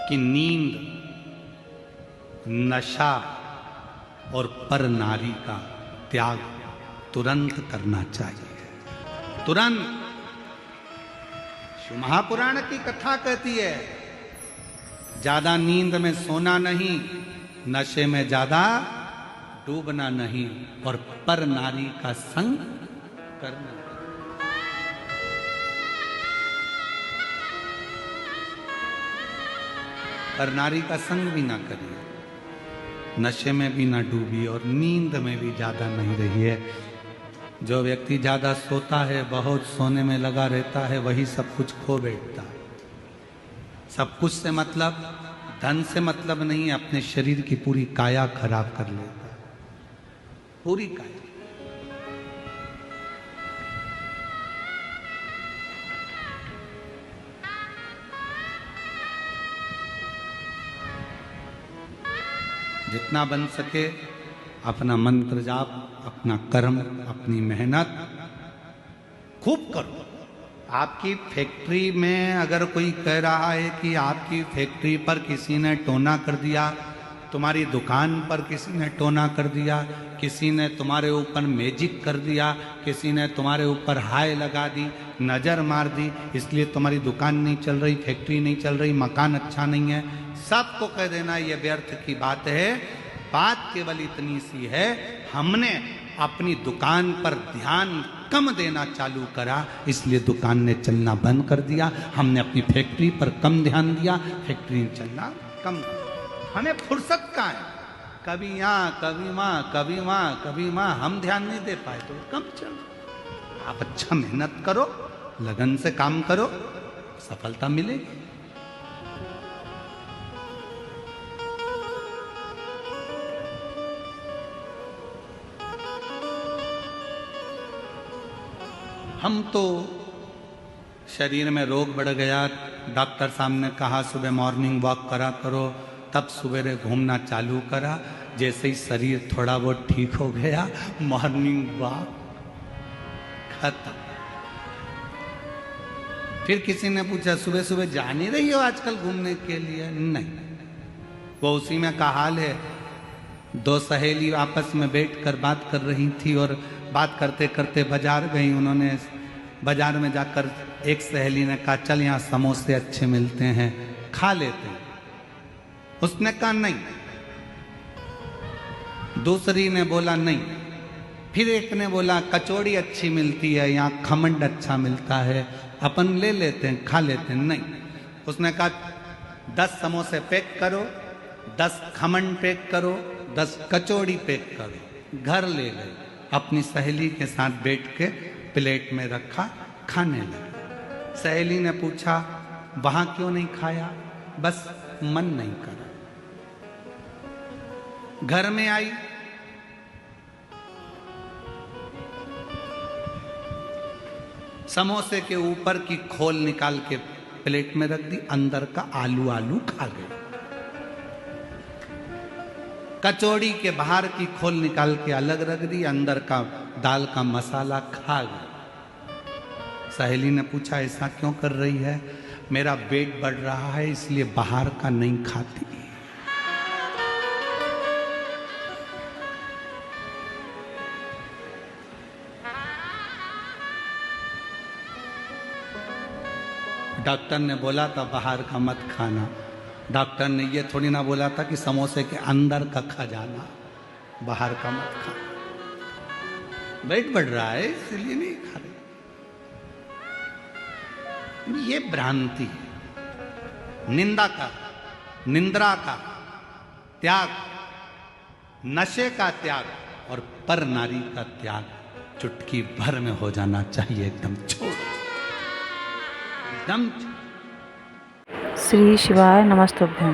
कि नींद, नशा और पर नारी का त्याग तुरंत करना चाहिए, तुरंत। शिव महापुराण की कथा कहती है, ज्यादा नींद में सोना नहीं, नशे में ज्यादा डूबना नहीं, और पर नारी का संग करना। पर नारी का संग भी ना करिए, नशे में भी ना डूबी, और नींद में भी ज्यादा नहीं रहिए। जो व्यक्ति ज्यादा सोता है, बहुत सोने में लगा रहता है, वही सब कुछ खो बैठता है। सब कुछ से मतलब, धन से मतलब नहीं, अपने शरीर की पूरी काया खराब कर लेता है, पूरी काया। जितना बन सके अपना मंत्र जाप, अपना कर्म, अपनी मेहनत खूब करो। आपकी फैक्ट्री में अगर कोई कह रहा है कि आपकी फैक्ट्री पर किसी ने टोना कर दिया, तुम्हारी दुकान पर किसी ने टोना कर दिया, किसी ने तुम्हारे ऊपर मैजिक कर दिया, किसी ने तुम्हारे ऊपर हाय लगा दी, नज़र मार दी, इसलिए तुम्हारी दुकान नहीं चल रही, फैक्ट्री नहीं चल रही, मकान अच्छा नहीं है, सबको कह देना ये व्यर्थ की बात है। बात केवल इतनी सी है, हमने अपनी दुकान पर ध्यान कम देना चालू करा, इसलिए दुकान ने चलना बंद कर दिया। हमने अपनी फैक्ट्री पर कम ध्यान दिया, फैक्ट्री ने चलना कम। हमें फुर्सत कहाँ है, कभी यहाँ कभी वहाँ, कभी वहाँ कभी वहाँ, हम ध्यान नहीं दे पाए तो कम चलो। आप अच्छा मेहनत करो, लगन से काम करो, सफलता मिलेगी। हम तो शरीर में रोग बढ़ गया, डॉक्टर साहब ने कहा सुबह मॉर्निंग वॉक करा करो, तब सवेरे घूमना चालू करा। जैसे ही शरीर थोड़ा बहुत ठीक हो गया, मॉर्निंग वॉक खत्म। फिर किसी ने पूछा सुबह सुबह जा नहीं रही हो आजकल घूमने के लिए? नहीं, वो उसी में का हाल है। दो सहेली आपस में बैठकर बात कर रही थी, और बात करते करते बाजार गई। उन्होंने बाजार में जाकर एक सहेली ने कहा चल यहाँ समोसे अच्छे मिलते हैं, खा लेते हैं। उसने कहा नहीं, दूसरी ने बोला नहीं, फिर एक ने बोला कचौड़ी अच्छी मिलती है, यहाँ खमंड अच्छा मिलता है, अपन ले लेते हैं, खा लेते हैं। नहीं, उसने कहा 10 समोसे पैक करो, 10 खमंड पैक करो, 10 कचौड़ी पैक करो। घर ले गए, अपनी सहेली के साथ बैठ के प्लेट में रखा, खाने लगे। सहेली ने पूछा वहां क्यों नहीं खाया? बस मन नहीं करा। घर में आई, समोसे के ऊपर की खोल निकाल के प्लेट में रख दी, अंदर का आलू आलू खा गई। कचौड़ी के बाहर की खोल निकाल के अलग रख दी, अंदर का दाल का मसाला खा गई। सहेली ने पूछा ऐसा क्यों कर रही है? मेरा वेट बढ़ रहा है इसलिए बाहर का नहीं खाती। डॉक्टर ने बोला था बाहर का मत खाना। डॉक्टर ने ये थोड़ी ना बोला था कि समोसे के अंदर का खा जाना, बाहर का मत खाना। वेट बढ़ रहा है इसलिए नहीं खा रहे। ये भ्रांति है। निंदा का, निंद्रा का त्याग, नशे का त्याग और पर नारी का त्याग चुटकी भर में हो जाना चाहिए। एकदम छोड़, एकदम। श्री शिवाय नमस्तुभ्यं।